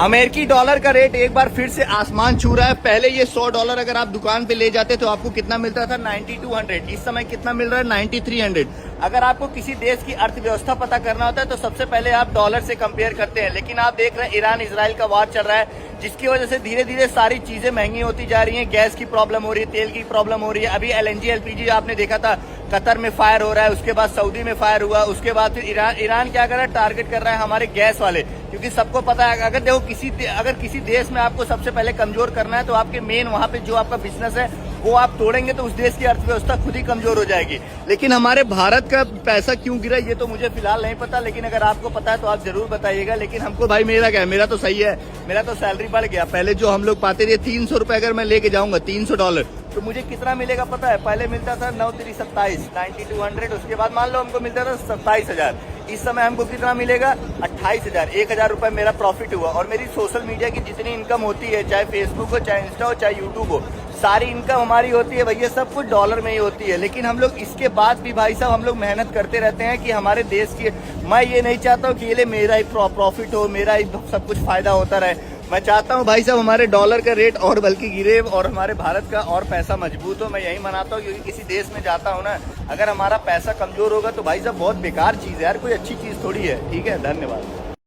अमेरिकी डॉलर का रेट एक बार फिर से आसमान छू रहा है। पहले ये $100 अगर आप दुकान पे ले जाते तो आपको कितना मिलता था 9200। इस समय कितना मिल रहा है 9300। अगर आपको किसी देश की अर्थव्यवस्था पता करना होता है तो सबसे पहले आप डॉलर से कंपेयर करते हैं। लेकिन आप देख रहे हैं ईरान इजराइल का वार चल रहा है, जिसकी वजह से धीरे धीरे सारी चीजें महंगी होती जा रही हैं। गैस की प्रॉब्लम हो रही है, तेल की प्रॉब्लम हो रही है। अभी LNG LPG आपने देखा था कतर में फायर हो रहा है, उसके बाद सऊदी में फायर हुआ, उसके बाद फिर ईरान क्या कर रहा है, टारगेट कर रहा है हमारे गैस वाले। क्योंकि सबको पता है अगर देखो किसी देश में आपको सबसे पहले कमजोर करना है तो आपके मेन वहां पे जो आपका बिजनेस है वो आप तोड़ेंगे तो उस देश की अर्थव्यवस्था खुद ही कमजोर हो जाएगी। लेकिन हमारे भारत का पैसा क्यों गिरा ये तो मुझे फिलहाल नहीं पता, लेकिन अगर आपको पता है तो आप जरूर बताइएगा। लेकिन हमको भाई मेरा क्या है, मेरा तो सही है, मेरा तो सैलरी बढ़ गया। पहले जो हम लोग पाते थे 300 रुपए अगर मैं लेके जाऊंगा $300 तो मुझे कितना मिलेगा पता है? पहले मिलता था 9×3=27 9200। उसके बाद मान लो हमको मिलता था 27,000। इस समय हमको कितना मिलेगा 28,000। 1,000 रुपए मेरा प्रॉफिट हुआ। और मेरी सोशल मीडिया की जितनी इनकम होती है, चाहे फेसबुक हो, चाहे इंस्टा हो, चाहे यूट्यूब हो, सारी इनकम हमारी होती है भैया, सब कुछ डॉलर में ही होती है। लेकिन हम लोग इसके बाद भी भाई साहब हम लोग मेहनत करते रहते हैं कि हमारे देश की, मैं ये नहीं चाहता हूँ कि ये मेरा ही प्रॉफिट हो, मेरा ही सब कुछ फायदा होता रहे। मैं चाहता हूँ भाई साहब हमारे डॉलर का रेट और बल्कि गिरे और हमारे भारत का और पैसा मजबूत हो। मैं यही मनाता हूँ, क्योंकि किसी देश में जाता हूँ ना, अगर हमारा पैसा कमजोर होगा तो भाई साहब बहुत बेकार चीज है यार, कोई अच्छी चीज थोड़ी है। ठीक है, धन्यवाद।